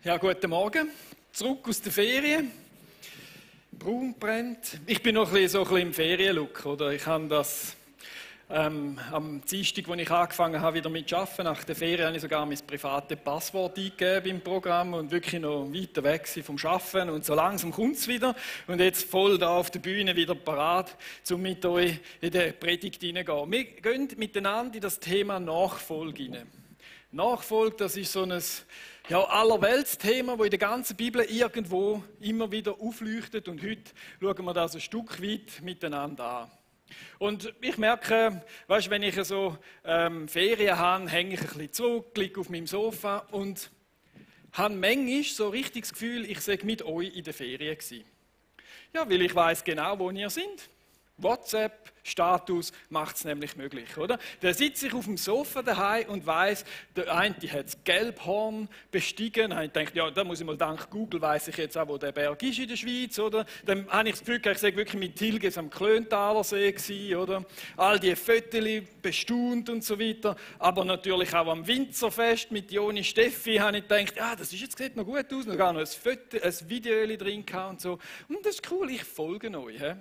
Ja, guten Morgen. Zurück aus der Ferien. Braun brennt. Ich bin noch ein bisschen im Ferienlook, oder? Ich habe das am Dienstag, als ich angefangen habe, wieder mit zu arbeiten, nach der Ferien, habe ich sogar mein privates Passwort eingegeben im Programm und wirklich noch weiter weg vom Arbeiten. Und so langsam kommt es wieder. Und jetzt voll da auf der Bühne wieder parat, um mit euch in die Predigt hineingehen. Wir gehen miteinander in das Thema Nachfolge hinein. Nachfolge, das ist so ein Allerweltsthema, das in der ganzen Bibel irgendwo immer wieder aufleuchtet. Und heute schauen wir das ein Stück weit miteinander an. Und ich merke, weißt, wenn ich so Ferien habe, hänge ich ein bisschen zurück, liege auf meinem Sofa und habe manchmal so richtig das Gefühl, ich sei mit euch in der Ferien gewesen. Ja, weil ich weiss genau, wo ihr seid. WhatsApp-Status macht es nämlich möglich, oder? Da sitze ich auf dem Sofa daheim und weiss, der eine hat das Gelbhorn bestiegen. Ich denke, ja, da muss ich mal dank Google, weiss ich jetzt auch, wo der Berg ist in der Schweiz, oder? Dann habe ich das Gefühl, ich sei wirklich mit Tilges am Klöntalersee gewesen, oder? All die Fotos bestaunt und so weiter. Aber natürlich auch am Winzerfest mit Joni Steffi habe ich gedacht, ja, das ist jetzt, sieht noch gut aus, noch gar noch ein Video drin und so. Und das ist cool, ich folge euch. He?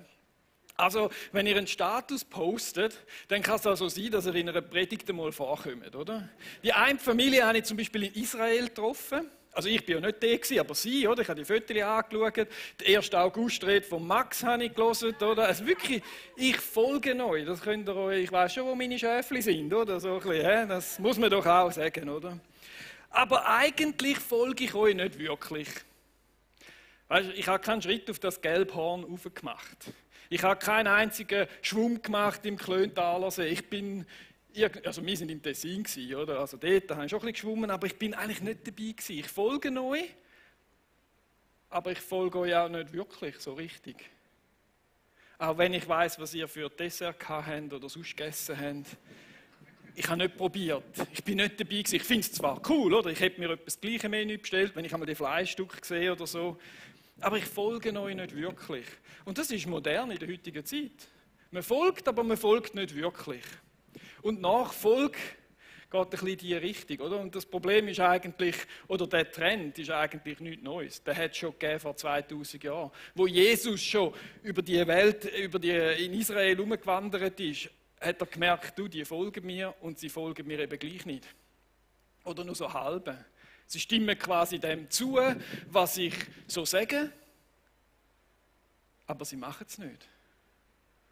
Also, wenn ihr einen Status postet, dann kann es also sein, dass ihr in einer Predigt einmal vorkommt, oder? Die eine Familie habe ich zum Beispiel in Israel getroffen. Also ich bin ja nicht der, aber sie, oder? Ich habe die Fotos angeschaut. Den 1. August-Rede von Max habe ich gelesen, oder? Also wirklich, ich folge euch. Das könnt ihr euch, ich weiss schon, wo meine Schäfli sind, oder? So ein bisschen, das muss man doch auch sagen, oder? Aber eigentlich folge ich euch nicht wirklich. Weißt, ich habe keinen Schritt auf das Gelbhorn raufgemacht. Ich habe keinen einzigen Schwumm gemacht im Klöntalersee. Also wir sind im Tessin gewesen, oder? Also dort habe ich schon ein bisschen geschwommen, aber ich bin eigentlich nicht dabei gewesen. Ich folge euch, aber ich folge euch auch nicht wirklich so richtig. Auch wenn ich weiss, was ihr für Dessert habt oder sonst gegessen habt. Ich habe nicht probiert. Ich bin nicht dabei gewesen. Ich finde es zwar cool, oder? Ich hätte mir etwas das gleiche Menü bestellt, wenn ich einmal die Fleischstücke sehe oder so. Aber ich folge euch nicht wirklich. Und das ist modern in der heutigen Zeit. Man folgt, aber man folgt nicht wirklich. Und Nachfolge geht ein bisschen in diese Richtung, oder? Und das Problem ist eigentlich, oder der Trend ist eigentlich nichts Neues. Der hat es schon gegeben vor 2000 Jahren. Wo Jesus schon über die Welt, in Israel herumgewandert ist, hat er gemerkt, die folgen mir und sie folgen mir eben gleich nicht. Oder nur so halb. Sie stimmen quasi dem zu, was ich so sage, aber sie machen es nicht.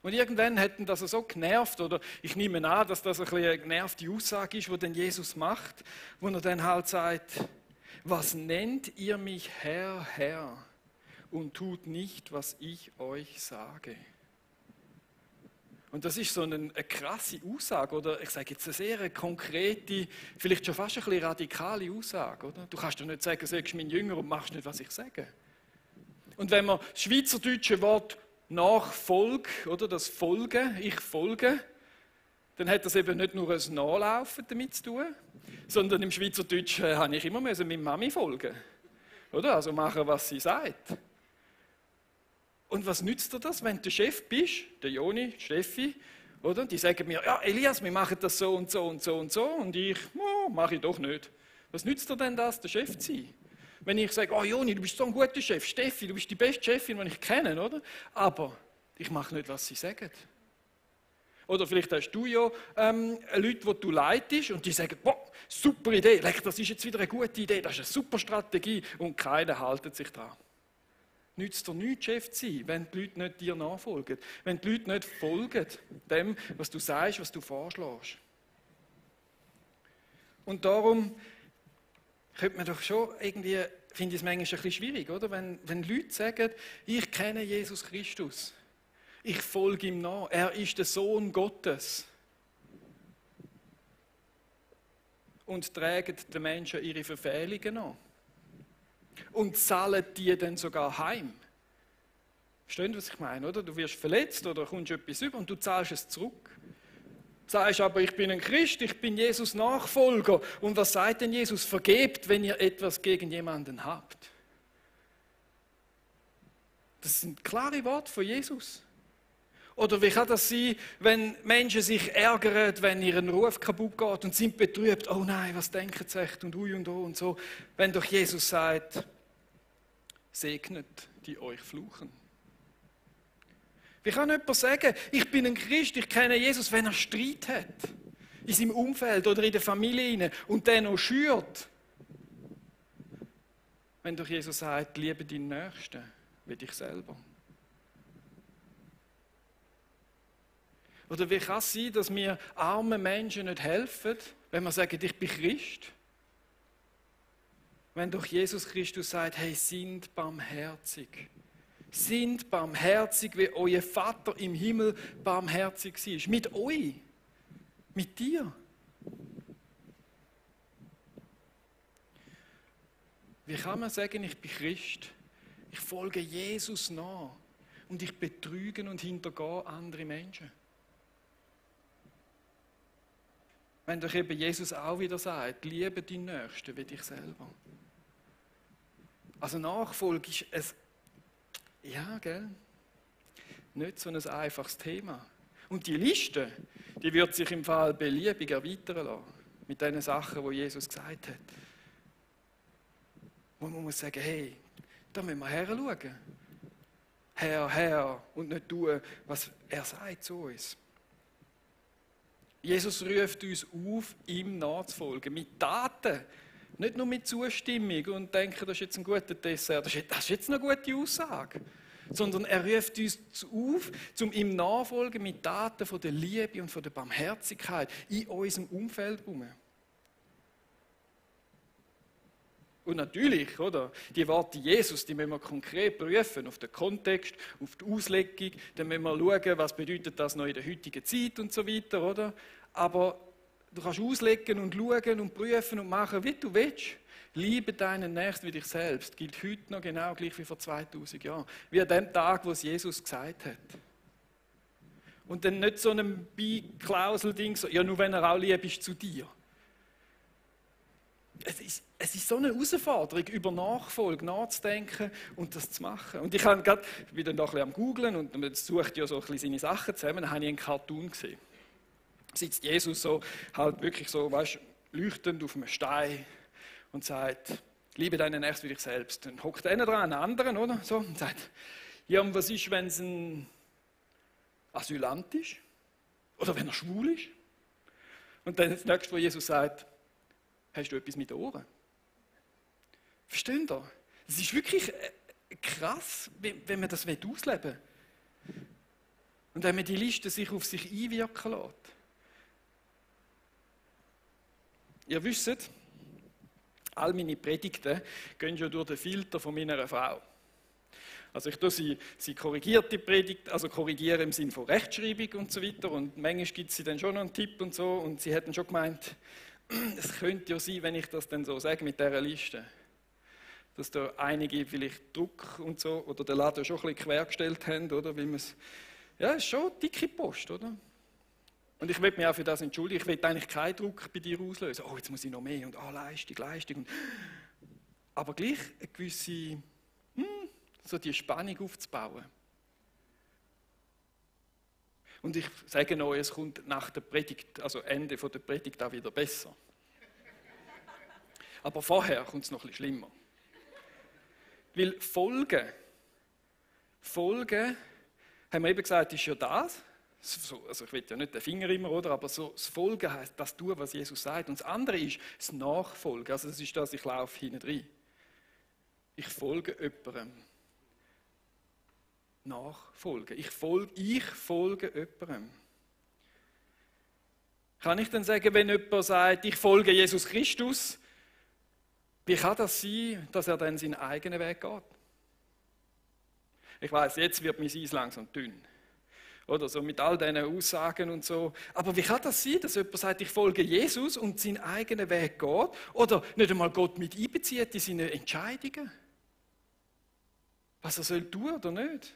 Und irgendwann hat ihn das so genervt, oder ich nehme an, dass das eine genervte Aussage ist, die dann Jesus macht, wo er dann halt sagt, was nennt ihr mich Herr, Herr, und tut nicht, was ich euch sage? Und das ist so eine krasse Aussage, oder ich sage jetzt eine sehr konkrete, vielleicht schon fast ein bisschen radikale Aussage, oder? Du kannst doch nicht sagen, sagst mein Jünger und machst nicht, was ich sage. Und wenn man das schweizerdeutsche Wort Nachfolge, oder das Folgen, ich folge, dann hat das eben nicht nur ein Nachlaufen damit zu tun, sondern im Schweizerdeutschen habe ich immer meiner Mami folgen, oder? Also machen, was sie sagt. Und was nützt dir das, wenn du der Chef bist, der Joni, Steffi, oder? Die sagen mir, ja Elias, wir machen das so und so und so und so und ich, mache ich doch nicht. Was nützt dir denn das, der Chef zu sein? Wenn ich sage, oh Joni, du bist so ein guter Chef, Steffi, du bist die beste Chefin, die ich kenne, oder? Aber ich mache nicht, was sie sagen. Oder vielleicht hast du ja Leute, die du leitest und die sagen, boah, super Idee, das ist jetzt wieder eine gute Idee, das ist eine super Strategie und keiner hält sich dran. Nützt dir nichts, Chef zu sein, wenn die Leute nicht dir nachfolgen. Wenn die Leute nicht folgen dem, was du sagst, was du vorschlägst. Und darum könnte man doch schon irgendwie, finde ich es manchmal ein bisschen schwierig, oder? Wenn Leute sagen, ich kenne Jesus Christus, ich folge ihm nach, er ist der Sohn Gottes. Und tragen den Menschen ihre Verfehlungen an. Und zahlen die dann sogar heim. Verstehen Sie, was ich meine? Oder? Du wirst verletzt oder kommst etwas über und du zahlst es zurück. Du sagst aber, ich bin ein Christ, ich bin Jesus Nachfolger. Und was sagt denn Jesus? Vergebt, wenn ihr etwas gegen jemanden habt. Das sind klare Worte von Jesus. Oder wie kann das sein, wenn Menschen sich ärgern, wenn ihren Ruf kaputt geht und sind betrübt, oh nein, was denken sie echt und ui und oh und so, wenn doch Jesus sagt, segnet, die euch fluchen. Wie kann jemand sagen, ich bin ein Christ, ich kenne Jesus, wenn er Streit hat, in seinem Umfeld oder in der Familie und den noch schürt? Wenn doch Jesus sagt, liebe deinen Nächsten wie dich selber. Oder wie kann es sein, dass wir armen Menschen nicht helfen, wenn wir sagen, ich bin Christ? Wenn doch Jesus Christus sagt, hey, sind barmherzig. Sind barmherzig, wie euer Vater im Himmel barmherzig war. Mit euch. Mit dir. Wie kann man sagen, ich bin Christ? Ich folge Jesus nach. Und ich betrüge und hintergehe andere Menschen. Wenn doch eben Jesus auch wieder sagt, liebe deinen Nächsten wie dich selber. Also Nachfolge ist es, ja, gell, nicht so ein einfaches Thema. Und die Liste, die wird sich im Fall beliebig erweitern lassen, mit den Sachen, die Jesus gesagt hat. Wo man muss sagen, hey, da müssen wir her schauen. Herr, und nicht tun, was er sagt zu uns. Jesus ruft uns auf, ihm nachzufolgen, mit Taten. Nicht nur mit Zustimmung und denken, das ist jetzt ein guter Dessert, das ist jetzt eine gute Aussage. Sondern er ruft uns auf, um ihm nachfolgen mit Taten von der Liebe und von der Barmherzigkeit in unserem Umfeld herum. Und natürlich, oder, die Worte Jesus, die müssen wir konkret prüfen, auf den Kontext, auf die Auslegung, dann müssen wir schauen, was bedeutet das noch in der heutigen Zeit und so weiter, oder? Aber du kannst auslegen und schauen und prüfen und machen, wie du willst. Liebe deinen Nächsten wie dich selbst, gilt heute noch genau gleich wie vor 2000 Jahren. Wie an dem Tag, wo es Jesus gesagt hat. Und dann nicht so ein Beiklausel-Ding, so, ja, nur wenn er auch lieb ist zu dir. Es ist so eine Herausforderung, über Nachfolge nachzudenken und das zu machen. Und ich bin dann noch ein bisschen am Googlen und man sucht ja so ein bisschen seine Sachen zusammen, dann habe ich einen Cartoon gesehen. Da sitzt Jesus so, halt wirklich so, weißt, leuchtend auf einem Stein und sagt, liebe deinen Nächsten wie dich selbst. Dann hockt einer dran, einen anderen, oder? So, und sagt, ja, und was ist, wenn es ein Asylant ist? Oder wenn er schwul ist? Und dann das nächste, was Jesus sagt, hast du etwas mit den Ohren? Versteht ihr? Es ist wirklich krass, wenn man das ausleben will. Und wenn man die Liste sich auf sich einwirken lässt. Ihr wisst, all meine Predigten gehen ja durch den Filter von meiner Frau. Also ich tue sie korrigiert die Predigt, also korrigiere im Sinne von Rechtschreibung und so weiter. Und manchmal gibt sie dann schon noch einen Tipp und so. Und sie hätten schon gemeint, es könnte ja sein, wenn ich das dann so sage mit dieser Liste, dass da einige vielleicht Druck und so oder den Laden schon ein bisschen quergestellt haben, oder? Weil ja, ist schon eine dicke Post, oder? Und ich will mich auch für das entschuldigen. Ich will eigentlich keinen Druck bei dir auslösen. Oh, jetzt muss ich noch mehr und Leistung. Aber gleich eine gewisse, so die Spannung aufzubauen. Und ich sage euch, es kommt nach der Predigt, also Ende der Predigt auch wieder besser. Aber vorher kommt es noch ein bisschen schlimmer. Weil Folgen, haben wir eben gesagt, ist ja das. Also ich will ja nicht den Finger immer, oder? Aber so, das Folgen heisst, das tun, was Jesus sagt. Und das andere ist das Nachfolgen. Also das ist das, ich laufe hinten rein. Ich folge jemandem. Nachfolgen. Ich folge jemandem. Kann ich dann sagen, wenn jemand sagt, ich folge Jesus Christus, wie kann das sein, dass er dann seinen eigenen Weg geht? Ich weiß, jetzt wird mein Eis langsam dünn. Oder so mit all diesen Aussagen und so. Aber wie kann das sein, dass jemand sagt, ich folge Jesus und seinen eigenen Weg geht? Oder nicht einmal Gott mit einbezieht in seine Entscheidungen? Was er soll tun oder nicht?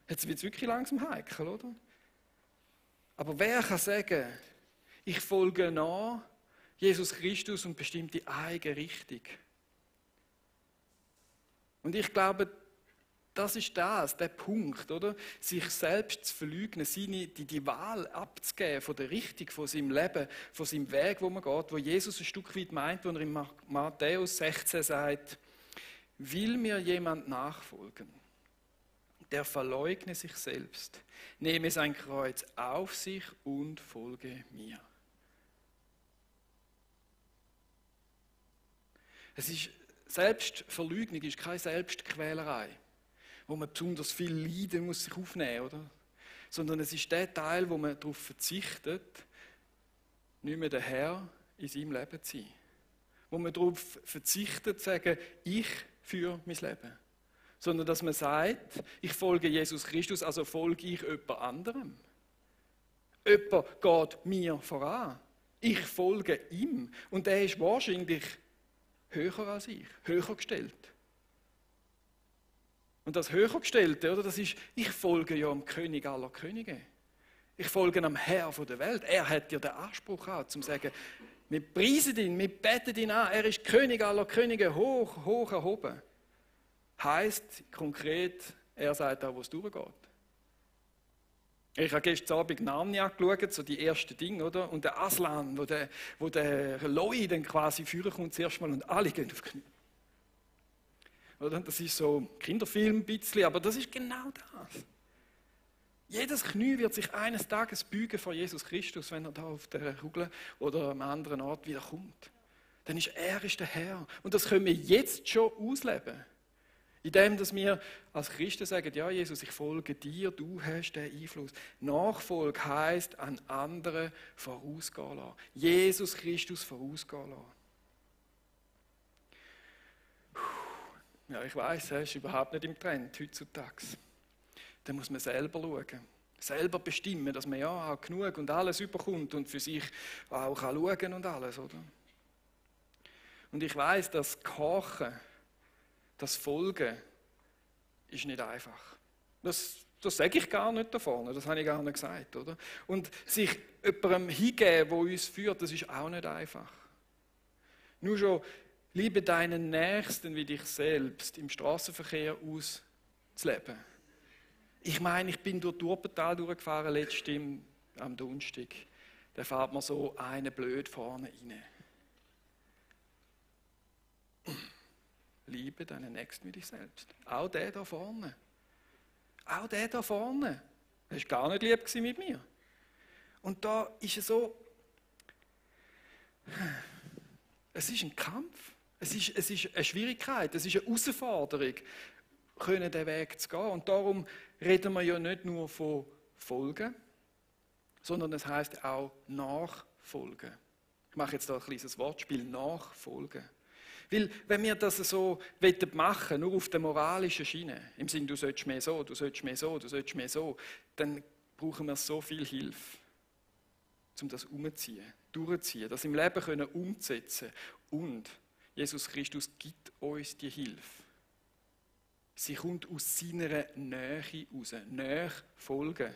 Jetzt wird es wirklich langsam heikel, oder? Aber wer kann sagen, ich folge nach Jesus Christus und bestimmt die eigene Richtung? Und ich glaube, das ist der Punkt, oder? Sich selbst zu verleugnen, die Wahl abzugeben von der Richtung, von seinem Leben, von seinem Weg, wo man geht, wo Jesus ein Stück weit meint, wo er in Matthäus 16 sagt, will mir jemand nachfolgen, der verleugne sich selbst, nehme sein Kreuz auf sich und folge mir. Selbstverleugnung ist keine Selbstquälerei, wo man besonders viel Leiden muss sich aufnehmen, oder? Sondern es ist der Teil, wo man darauf verzichtet, nicht mehr der Herr in seinem Leben zu sein. Wo man darauf verzichtet, zu sagen, ich führe mein Leben. Sondern dass man sagt, ich folge Jesus Christus, also folge ich jemand anderem. Jemand geht mir voran. Ich folge ihm. Und der ist wahrscheinlich höher als ich, höher gestellt. Und das Höhergestellte, oder, das ist, ich folge ja dem König aller Könige. Ich folge am Herr der Welt. Er hat ja den Anspruch gehabt, zu sagen, wir preisen ihn, wir beten ihn an. Er ist König aller Könige, hoch, hoch erhoben. Heißt konkret, er sagt auch, wo es durchgeht. Ich habe gestern Abend Narnia geschaut, so die ersten Dinge, oder? Und der Aslan, wo der Loi dann quasi führen kommt zuerst mal und alle gehen auf die Knie. Oder? Das ist so ein Kinderfilm ein bisschen, aber das ist genau das. Jedes Knie wird sich eines Tages beugen vor Jesus Christus, wenn er da auf der Kugel oder am anderen Ort wieder kommt. Dann ist er der Herr. Und das können wir jetzt schon ausleben. Indem, dass wir als Christen sagen, ja Jesus, ich folge dir, du hast den Einfluss. Nachfolge heisst, an andere vorausgehen lassen. Jesus Christus vorausgehen lassen. Ja, ich weiss, er ist überhaupt nicht im Trend heutzutage. Da muss man selber schauen. Selber bestimmen, dass man ja auch genug und alles überkommt und für sich auch schauen kann und alles, oder? Und ich weiss, das Gehorchen, das Folgen ist nicht einfach. Das sage ich gar nicht da vorne, das habe ich gar nicht gesagt, oder? Und sich jemandem hingeben, der uns führt, das ist auch nicht einfach. Nur schon, liebe deinen Nächsten wie dich selbst im Straßenverkehr auszuleben. Ich meine, ich bin durch Turpental durchgefahren, letztens am Donnerstag. Da fährt man so einen blöd vorne rein. Liebe deinen Nächsten wie dich selbst. Auch der da vorne. Auch der da vorne. Er war gar nicht lieb mit mir. Und da ist es so, es ist ein Kampf. Es ist eine Schwierigkeit, es ist eine Herausforderung, diesen Weg zu gehen. Und darum reden wir ja nicht nur von Folgen, sondern es heisst auch Nachfolgen. Ich mache jetzt da ein kleines Wortspiel, Nachfolgen. Weil, wenn wir das so machen, nur auf der moralischen Schiene, im Sinne, du sollst mehr so, du sollst mehr so, du sollst mehr so, dann brauchen wir so viel Hilfe, um das umzuziehen, durchzuziehen, das im Leben können umzusetzen. Und Jesus Christus gibt uns die Hilfe. Sie kommt aus seiner Nähe raus. Nähe folgen.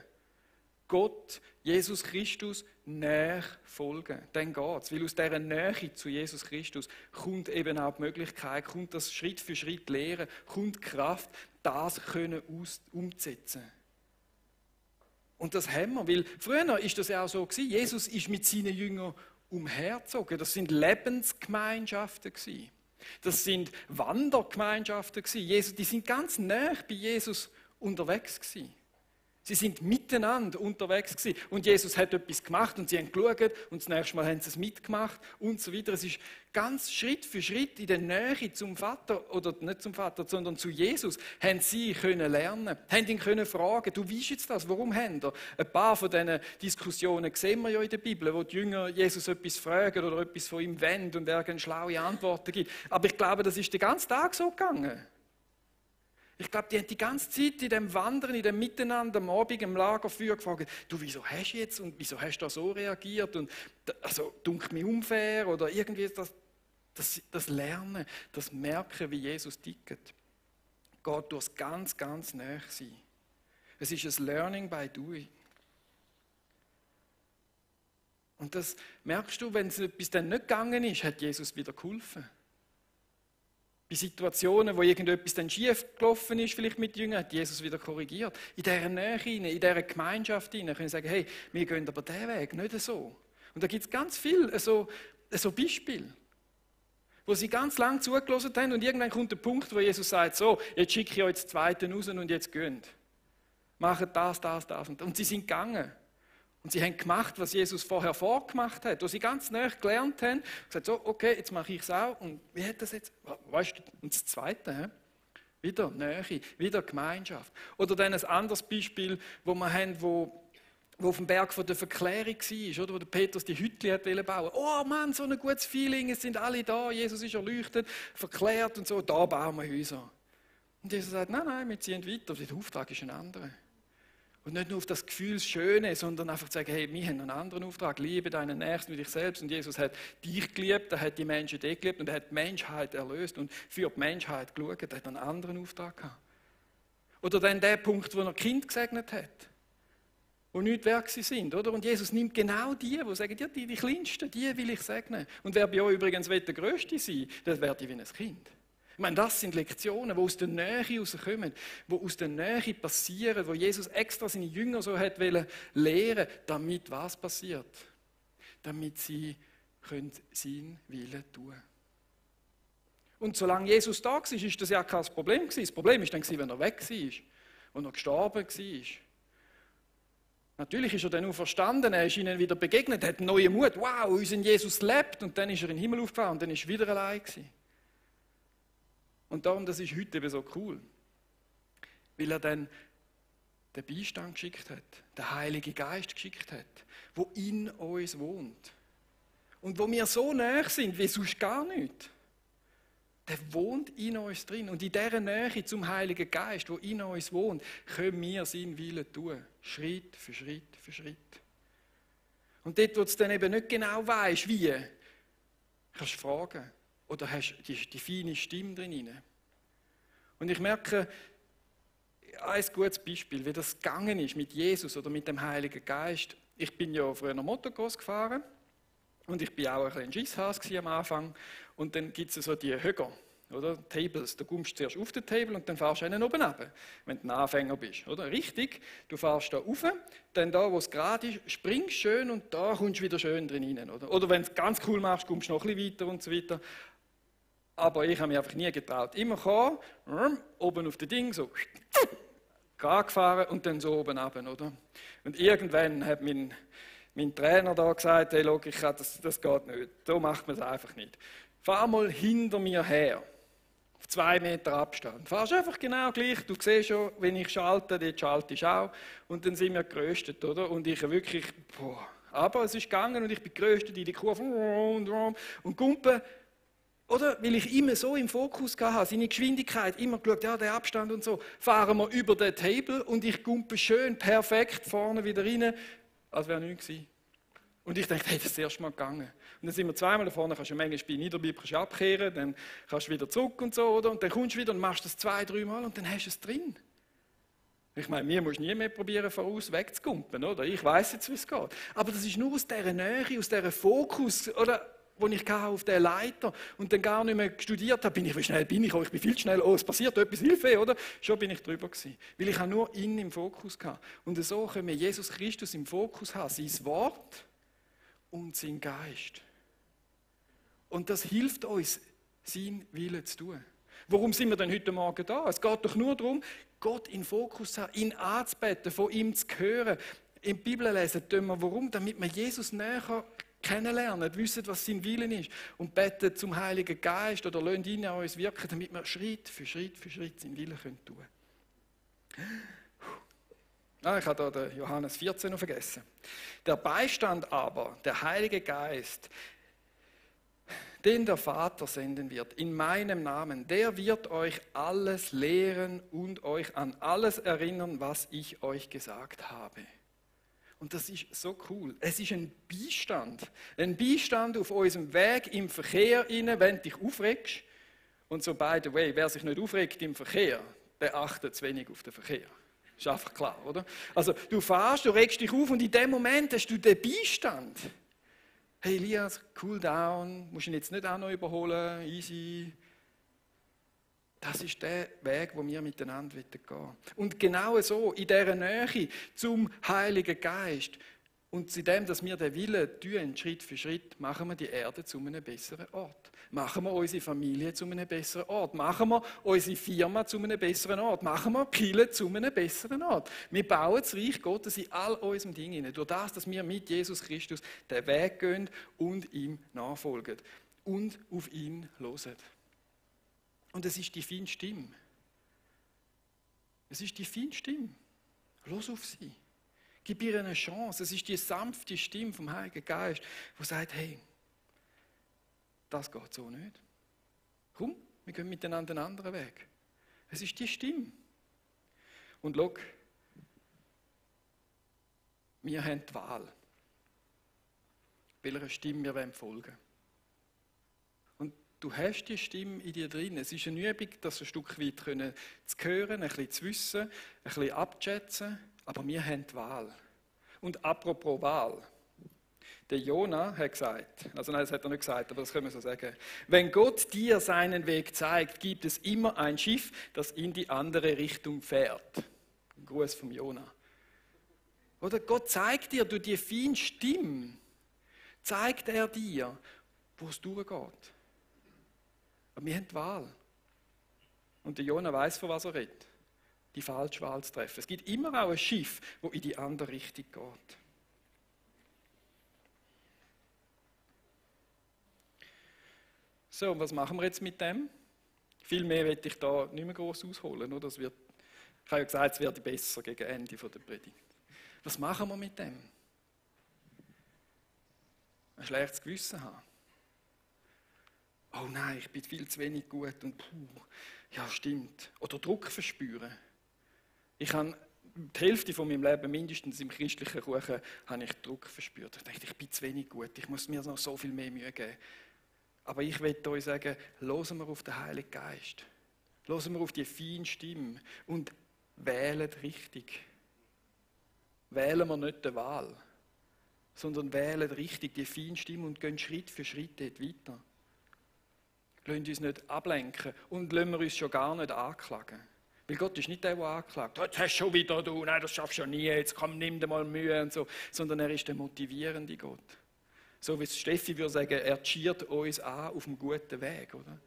Gott, Jesus Christus, näher folgen. Dann geht es. Weil aus dieser Nähe zu Jesus Christus kommt eben auch die Möglichkeit, kommt das Schritt für Schritt Lehren, kommt die Kraft, das können umzusetzen. Und das haben wir, weil früher war das ja auch so gewesen. Jesus ist mit seinen Jüngern umhergezogen. Das sind Lebensgemeinschaften gewesen. Das sind Wandergemeinschaften gewesen. Die sind ganz nah bei Jesus unterwegs gewesen. Sie sind miteinander unterwegs gewesen. Und Jesus hat etwas gemacht und sie haben geschaut und das nächste Mal haben sie es mitgemacht und so weiter. Es ist ganz Schritt für Schritt in der Nähe zum Vater, oder nicht zum Vater, sondern zu Jesus, haben sie können lernen, haben ihn können fragen, du weißt jetzt das, warum habt ihr? Ein paar von diesen Diskussionen sehen wir ja in der Bibel, wo die Jünger Jesus etwas fragen oder etwas von ihm wollen und er schlaue Antworten gibt. Aber ich glaube, das ist den ganzen Tag so gegangen. Ich glaube, die haben die ganze Zeit in dem Wandern, in dem Miteinander, am Abend im Lagerfeuer gefragt, du, wieso hast du jetzt und wieso hast du da so reagiert? Und also, dunkelt mich unfair oder irgendwie das Lernen, das Merken, wie Jesus tickt, geht durchs ganz, ganz nahe sein. Es ist ein Learning by doing. Und das merkst du, wenn es etwas dann nicht gegangen ist, hat Jesus wieder geholfen. Bei Situationen, wo irgendetwas dann schief gelaufen ist, vielleicht mit Jüngern, hat Jesus wieder korrigiert. In dieser Nähe hinein, in dieser Gemeinschaft hinein, können sie sagen, hey, wir gehen aber diesen Weg, nicht so. Und da gibt es ganz viele so Beispiele, wo sie ganz lang zugelassen haben und irgendwann kommt der Punkt, wo Jesus sagt, so, jetzt schicke ich euch den zweiten raus und jetzt geht. Macht das und sie sind gegangen. Und sie haben gemacht, was Jesus vorher vorgemacht hat, wo sie ganz nahe gelernt haben, und gesagt, so, okay, jetzt mache ich es auch. Und wie hat das jetzt? Weißt du, und das Zweite, wieder Nähe, wieder Gemeinschaft. Oder dann ein anderes Beispiel, wo wir haben, wo auf dem Berg von der Verklärung war, oder, wo der Petrus die Hütte bauen wollte. Oh Mann, so ein gutes Feeling, es sind alle da, Jesus ist erleuchtet, verklärt und so, da bauen wir Häuser. Und Jesus sagt, nein, wir ziehen weiter, der Auftrag ist ein anderer. Und nicht nur auf das Gefühl, das Schöne, sondern einfach zu sagen, hey, wir haben einen anderen Auftrag, liebe deinen Nächsten wie dich selbst. Und Jesus hat dich geliebt, er hat die Menschen dort geliebt und er hat die Menschheit erlöst und für die Menschheit geschaut, er hat einen anderen Auftrag gehabt. Oder dann der Punkt, wo er Kind gesegnet hat, wo nicht wert sind, oder? Und Jesus nimmt genau die sagen, ja, die Kleinsten, die will ich segnen. Und wer bei euch übrigens der Größte sein, das werde ich wie ein Kind. Ich meine, das sind Lektionen, die aus der Nähe herauskommen, die aus der Nähe passieren, wo Jesus extra seine Jünger so hat lehren, damit was passiert? Damit sie seinen Willen tun. Und solange Jesus da war, ist das ja kein Problem. Das Problem war dann, wenn er weg war und er gestorben war. Natürlich ist er dann auch verstanden, er ist ihnen wieder begegnet, hat einen neuen Mut. Wow, unser Jesus lebt. Und dann ist er in den Himmel aufgefahren und dann ist er wieder allein gewesen. Und darum, das ist heute eben so cool, weil er dann den Beistand geschickt hat, den Heiligen Geist geschickt hat, der in uns wohnt. Und wo wir so nahe sind, wie sonst gar nicht. Der wohnt in uns drin. Und in dieser Nähe zum Heiligen Geist, der in uns wohnt, können wir seinen Willen tun. Schritt für Schritt für Schritt. Und dort, wo du dann eben nicht genau weisst, wie, kannst du fragen. Oder hast du die feine Stimme drin? Und ich merke, ein gutes Beispiel, wie das gegangen ist mit Jesus oder mit dem Heiligen Geist. Ich bin ja früher noch Motocross gefahren und ich war auch ein bisschen Schisshase am Anfang. Und dann gibt es so die Höcker, oder? Tables. Da kommst du zuerst auf den Table und dann fährst du einen oben runter, wenn du ein Anfänger bist. Oder? Richtig, du fährst da rauf, dann da, wo es gerade ist, springst schön und da kommst du wieder schön drin rein. Oder wenn du es ganz cool machst, kommst du noch ein bisschen weiter und so weiter. Aber ich habe mich einfach nie getraut. Immer kommen, oben auf das Ding, so gefahren und dann so oben runter, oder? Und irgendwann hat mein Trainer da gesagt, hey, look, das geht nicht, so macht man es einfach nicht. Fahr mal hinter mir her, auf 2 Meter Abstand. Fahrst einfach genau gleich, du siehst schon, wenn ich schalte, dort schalte ich auch. Und dann sind wir geröstet, oder? Und ich wirklich, aber es ist gegangen und ich bin geröstet in die Kurve und Gumpe. Oder? Weil ich immer so im Fokus hatte, seine Geschwindigkeit, immer geschaut, ja, der Abstand und so. Fahren wir über den Table und ich gumpe schön, perfekt, vorne wieder rein, als wäre nichts gewesen. Und ich dachte, hey, das ist das erste Mal gegangen. Und dann sind wir zweimal da vorne, kannst du manchmal bei Niederbieb abkehren, dann kannst du wieder zurück und so, oder? Und dann kommst du wieder und machst das 2-3 Mal und dann hast du es drin. Ich meine, mir musst du nie mehr probieren, voraus wegzugumpen, oder? Ich weiss jetzt, wie es geht. Aber das ist nur aus dieser Nähe, aus dieser Fokus, oder? Wo ich auf der Leiter und dann gar nicht mehr studiert habe, wie schnell bin ich? Oh, ich bin viel schnell, oh, es passiert etwas, Hilfe, oder? Schon bin ich drüber gewesen. Weil ich nur ihn im Fokus hatte. Und so können wir Jesus Christus im Fokus haben, sein Wort und sein Geist. Und das hilft uns, seinen Willen zu tun. Warum sind wir denn heute Morgen da? Es geht doch nur darum, Gott in Fokus zu haben, ihn anzubeten, von ihm zu hören. In der Bibel lesen tun wir, warum? Damit wir Jesus näher kennenlernen, wissen, was sein Willen ist und beten zum Heiligen Geist oder lassen ihn an uns wirken, damit wir Schritt für Schritt für Schritt seinen Willen tun können. Ich habe da den Johannes 14 noch vergessen. Der Beistand aber, der Heilige Geist, den der Vater senden wird, in meinem Namen, der wird euch alles lehren und euch an alles erinnern, was ich euch gesagt habe. Und das ist so cool. Es ist ein Beistand auf unserem Weg im Verkehr rein, wenn du dich aufregst. Und so, by the way, wer sich nicht aufregt im Verkehr, der achtet zu wenig auf den Verkehr. Ist einfach klar, oder? Also du fährst, du regst dich auf und in dem Moment hast du den Beistand. Hey Elias, cool down, musst ihn jetzt nicht auch noch überholen, easy. Das ist der Weg, wo wir miteinander gehen wollen. Und genau so, in dieser Nähe zum Heiligen Geist und zu dem, dass wir den Willen tun, Schritt für Schritt, machen wir die Erde zu einem besseren Ort. Machen wir unsere Familie zu einem besseren Ort. Machen wir unsere Firma zu einem besseren Ort. Machen wir die Kirche zu einem besseren Ort. Wir bauen das Reich Gottes in all unserem Ding hinein. Durch das, dass wir mit Jesus Christus den Weg gehen und ihm nachfolgen. Und auf ihn hören. Und es ist die feine Stimme. Es ist die feine Stimme. Los auf sie. Gib ihr eine Chance. Es ist die sanfte Stimme vom Heiligen Geist, die sagt, hey, das geht so nicht. Komm, wir gehen miteinander einen anderen Weg. Es ist die Stimme. Und schau, wir haben die Wahl, welcher Stimme wir folgen wollen. Du hast die Stimme in dir drin. Es ist eine Übung, das ein Stück weit zu hören, ein bisschen zu wissen, ein bisschen abzuschätzen. Aber wir haben die Wahl. Und apropos Wahl. Der Jona hat gesagt, also nein, das hat er nicht gesagt, aber das können wir so sagen. Wenn Gott dir seinen Weg zeigt, gibt es immer ein Schiff, das in die andere Richtung fährt. Ein Gruß vom Jona. Oder Gott zeigt dir durch die feine Stimme, zeigt er dir, wo es durchgeht. Aber wir haben die Wahl. Und der Jona weiß, von was er redet. Die falsche Wahl zu treffen. Es gibt immer auch ein Schiff, das in die andere Richtung geht. So, und was machen wir jetzt mit dem? Viel mehr will ich da nicht mehr groß ausholen. Oder? Ich habe ja gesagt, es werde besser gegen Ende der Predigt. Was machen wir mit dem? Ein schlechtes Gewissen haben. Oh nein, ich bin viel zu wenig gut und ja, stimmt. Oder Druck verspüren. Ich habe die Hälfte von meinem Leben, mindestens im christlichen Kuchen, habe ich Druck verspürt. Ich dachte, ich bin zu wenig gut, ich muss mir noch so viel mehr Mühe geben. Aber ich möchte euch sagen, hören wir auf den Heiligen Geist. Hören wir auf die feine Stimme und wählen richtig. Wählen wir nicht die Wahl, sondern wählen richtig die feine Stimme und gehen Schritt für Schritt dort weiter. Lassen uns nicht ablenken und lassen wir uns schon gar nicht anklagen. Weil Gott ist nicht der anklagt. Jetzt hast du schon wieder, du, nein, das schaffst du ja nie, jetzt komm, nimm dir mal Mühe und so. Sondern er ist der motivierende Gott. So wie es Steffi würde sagen, er cheert uns an auf dem guten Weg, oder?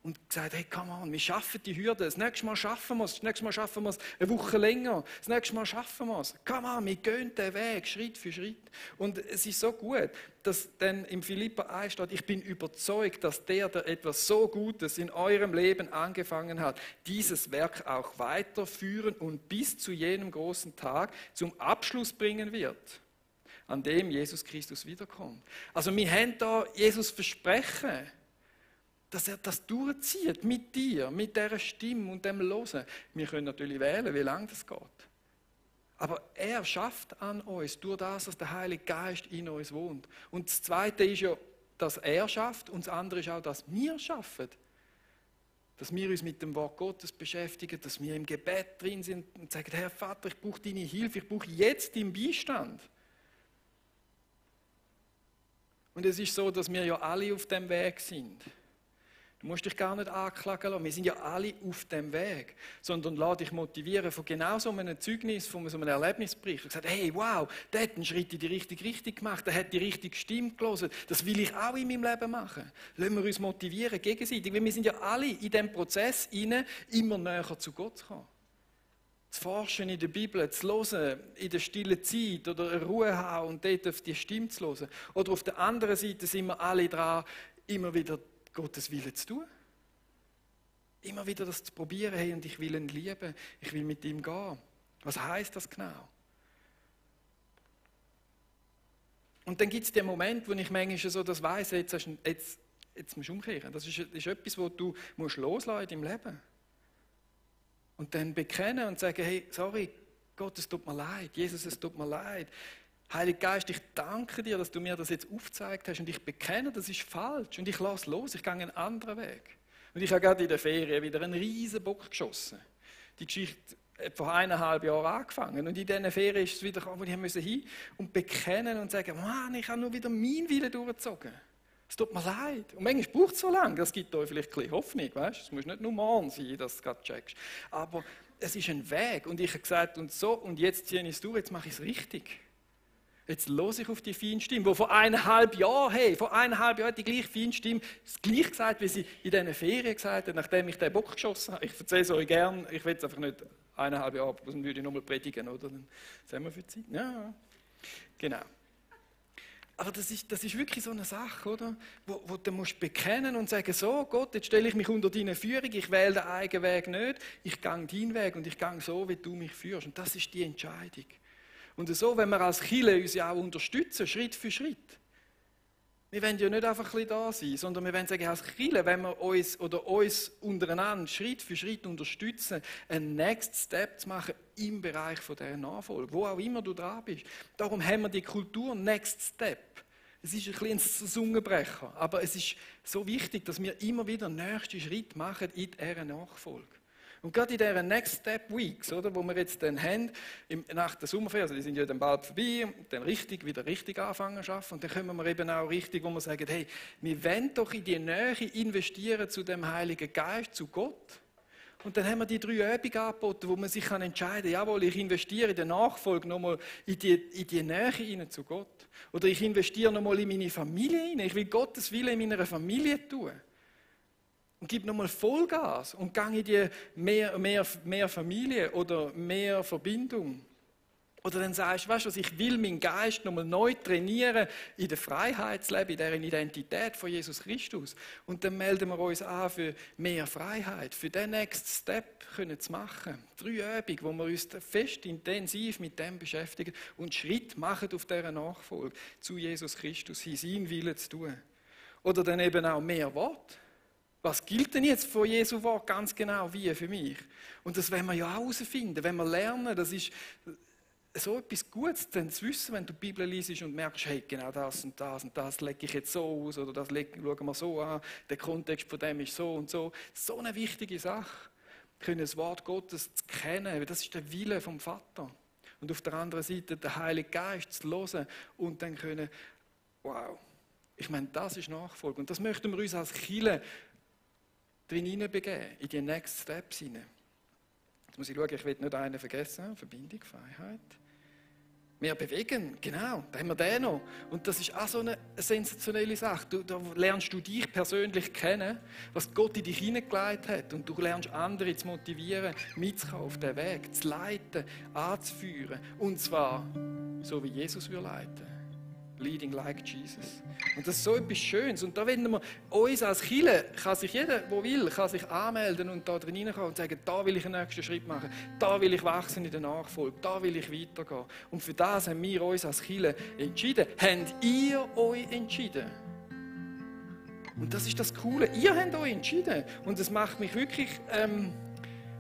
Und gesagt, hey, come on, wir schaffen die Hürde. Das nächste Mal schaffen wir es. Das nächste Mal schaffen wir es eine Woche länger. Das nächste Mal schaffen wir es. Come on, wir gehen den Weg, Schritt für Schritt. Und es ist so gut, dass dann im Philipper 1 steht, ich bin überzeugt, dass der etwas so Gutes in eurem Leben angefangen hat, dieses Werk auch weiterführen und bis zu jenem großen Tag zum Abschluss bringen wird, an dem Jesus Christus wiederkommt. Also wir haben da Jesus Versprechen, dass er das durchzieht mit dir, mit dieser Stimme und dem Hören. Wir können natürlich wählen, wie lange das geht. Aber er schafft an uns, durch das, dass der Heilige Geist in uns wohnt. Und das Zweite ist ja, dass er schafft, und das andere ist auch, dass wir schaffen. Dass wir uns mit dem Wort Gottes beschäftigen, dass wir im Gebet drin sind und sagen, Herr Vater, ich brauche deine Hilfe, ich brauche jetzt deinen Beistand. Und es ist so, dass wir ja alle auf dem Weg sind. Du musst dich gar nicht anklagen lassen. Wir sind ja alle auf dem Weg. Sondern lass dich motivieren von genau so einem Zeugnis, von so einem Erlebnisbericht. Und gesagt, hey, wow, der hat einen Schritt in die richtige Richtung gemacht, der hat die richtige Stimme gelesen. Das will ich auch in meinem Leben machen. Lassen wir uns motivieren, gegenseitig. Weil wir sind ja alle in diesem Prozess rein, immer näher zu Gott zu kommen. Zu forschen in der Bibel, zu hören in der stillen Zeit oder eine Ruhe haben und dort auf die Stimme zu hören. Oder auf der anderen Seite sind wir alle dran, immer wieder Gottes Willen zu tun. Immer wieder das zu probieren, hey, und ich will ihn lieben, ich will mit ihm gehen. Was heisst das genau? Und dann gibt es den Moment, wo ich manchmal so das weiss, jetzt musst du umkehren. Das ist etwas, was du musst loslassen in deinem Leben. Und dann bekennen und sagen, hey, sorry, Gott, es tut mir leid, Jesus, es tut mir leid. Heiliger Geist, ich danke dir, dass du mir das jetzt aufgezeigt hast und ich bekenne, das ist falsch und ich lasse los, ich gehe einen anderen Weg. Und ich habe gerade in der Ferien wieder einen riesen Bock geschossen. Die Geschichte hat vor 1,5 Jahren angefangen und in diesen Ferien ist es wieder gekommen, wo ich hin und bekennen und sagen, Mann, ich habe nur wieder meinen Willen durchgezogen. Es tut mir leid. Und manchmal braucht es so lange. Das gibt euch vielleicht ein bisschen Hoffnung. Weißt? Es muss nicht nur morgen sein, dass du es gerade checkst. Aber es ist ein Weg. Und ich habe gesagt, und jetzt ziehe ich es durch, jetzt mache ich es richtig. Jetzt höre ich auf die feine Stimme, die vor 1,5 Jahren hat die gleiche feine Stimme das gleiche gesagt, wie sie in diesen Ferien gesagt hat, nachdem ich den Bock geschossen habe. Ich erzähle es euch gern, ich will es einfach nicht 1,5 Jahre, dann würde ich nochmal predigen, oder? Dann sehen wir für die Zeit. Ja, genau. Aber das ist wirklich so eine Sache, oder? Wo du musst bekennen und sagen, so Gott, jetzt stelle ich mich unter deine Führung, ich wähle den eigenen Weg nicht, ich gehe deinen Weg und ich gehe so, wie du mich führst. Und das ist die Entscheidung. Und so, wenn wir als Kirche uns ja auch unterstützen, Schritt für Schritt. Wir wollen ja nicht einfach ein bisschen da sein, sondern wir wollen sagen, als Kirche, wenn wir uns untereinander Schritt für Schritt unterstützen, einen Next Step zu machen im Bereich von dieser Nachfolge, wo auch immer du dran bist. Darum haben wir die Kultur Next Step. Es ist ein bisschen ein Zungenbrecher, aber es ist so wichtig, dass wir immer wieder den nächsten Schritt machen in dieser Nachfolge. Und gerade in diesen Next Step Weeks, oder, wo wir jetzt dann haben, nach der Sommerferien, also die sind ja dann bald vorbei, dann wieder richtig anfangen zu arbeiten. Und dann kommen wir eben auch richtig, wo wir sagen, hey, wir wollen doch in die Nähe investieren zu dem Heiligen Geist, zu Gott. Und dann haben wir die 3 Übungen angeboten, wo man sich entscheiden kann, jawohl, ich investiere in der Nachfolge nochmal in die Nähe hinein zu Gott. Oder ich investiere nochmal in meine Familie hinein. Ich will Gottes Willen in meiner Familie tun. Und gib nochmal Vollgas und gehe in die mehr Familie oder mehr Verbindung. Oder dann sagst du, weißt du was, ich will meinen Geist nochmal neu trainieren in der Freiheit zu leben, in dieser Identität von Jesus Christus. Und dann melden wir uns an für mehr Freiheit, für den Next Step zu machen. 3 Übungen, wo wir uns fest intensiv mit dem beschäftigen und Schritt machen auf dieser Nachfolge zu Jesus Christus, in seinen Willen zu tun. Oder dann eben auch mehr Wort. Was gilt denn jetzt von Jesu Wort ganz genau wie für mich? Und das wollen wir ja auch herausfinden, wenn wir lernen, das ist so etwas Gutes dann zu wissen, wenn du die Bibel liest und merkst, hey, genau das und das und das lege ich jetzt so aus oder das schauen wir so an, der Kontext von dem ist so und so. So eine wichtige Sache, das Wort Gottes zu kennen, das ist der Wille vom Vater. Und auf der anderen Seite den Heiligen Geist zu hören und dann können, wow, ich meine, das ist Nachfolge. Und das möchten wir uns als Kirche drin hineinbegeben, in die Next Steps hinein. Jetzt muss ich schauen, ich will nicht einen vergessen. Verbindung, Freiheit. Wir bewegen, genau, da haben wir den noch. Und das ist auch so eine sensationelle Sache. Da lernst du dich persönlich kennen, was Gott in dich hineingelegt hat. Und du lernst andere zu motivieren, mitzukommen auf diesen Weg, zu leiten, anzuführen. Und zwar so, wie Jesus würde leiten. Leading like Jesus. Und das ist so etwas Schönes. Und da wollen wir uns als Kirche, kann sich jeder, der will, kann sich anmelden und da drin hineinkommen und sagen, da will ich einen nächsten Schritt machen, da will ich wachsen in der Nachfolge, da will ich weitergehen. Und für das haben wir uns als Kirche entschieden. Habt ihr euch entschieden? Und das ist das Coole. Ihr habt euch entschieden. Und das macht mich wirklich,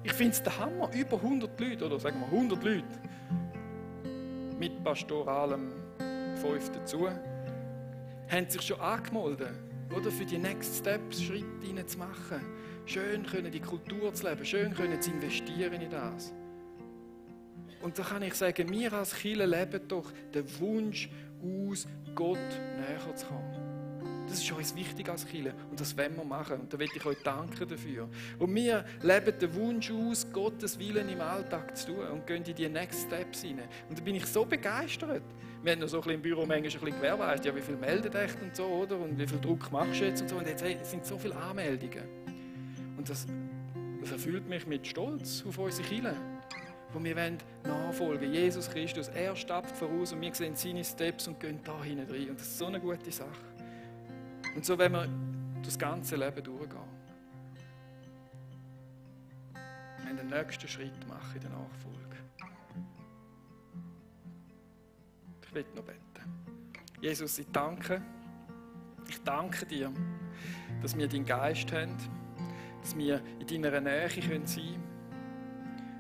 ich finde es der Hammer. Über 100 Leute, oder sagen wir 100 Leute, mit pastoralem 5 dazu, haben sich schon angemeldet, oder, für die Next Steps Schritte zu machen. Schön können die Kultur zu leben, schön können zu investieren in das. Und da kann ich sagen, wir als Kirche leben doch den Wunsch aus, Gott näher zu kommen. Das ist uns wichtig als Kirche und das wollen wir machen. Und da möchte ich euch danken dafür. Und wir leben den Wunsch aus, Gottes Willen im Alltag zu tun und gehen in die Next Steps hinein. Und da bin ich so begeistert. Wir haben noch so ein bisschen im Büro manchmal ein bisschen gewährleistet, ja, wie viel meldet echt und so, oder? Und wie viel Druck machst du jetzt und so. Und jetzt sind so viele Anmeldungen. Und das erfüllt mich mit Stolz auf unsere Kirche. Wo wir nachfolgen. Jesus Christus, er stapft voraus und wir sehen seine Steps und gehen da hinein rein. Und das ist so eine gute Sache. Und so, wenn wir das ganze Leben durchgehen. Wir wollen den nächsten Schritt machen in der Nachfolge. Ich will noch beten. Jesus, ich danke dir, dass wir deinen Geist haben, dass wir in deiner Nähe sein können,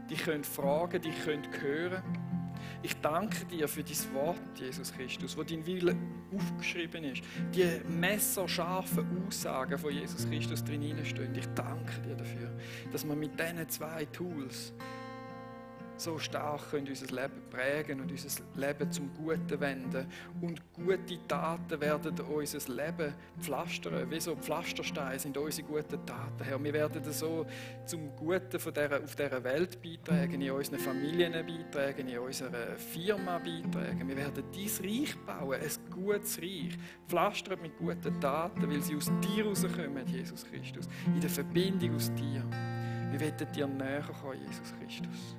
dich fragen, dich hören. Ich danke dir für dein Wort, Jesus Christus, wo dein Wille aufgeschrieben ist. Die messerscharfen Aussagen von Jesus Christus drin stehen. Ich danke dir dafür, dass wir mit diesen 2 Tools so stark können unser Leben prägen und unser Leben zum Guten wenden. Und gute Taten werden unser Leben pflastern. Wie so Pflastersteine sind unsere guten Taten, Herr. Wir werden so zum Guten auf dieser Welt beitragen, in unseren Familien beitragen, in unserer Firma beitragen. Wir werden dein Reich bauen, ein gutes Reich. Pflastert mit guten Taten, weil sie aus dir rauskommen, Jesus Christus. In der Verbindung aus dir. Wir wollen dir näher kommen, Jesus Christus.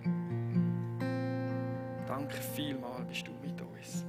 Danke vielmals, bist du mit uns.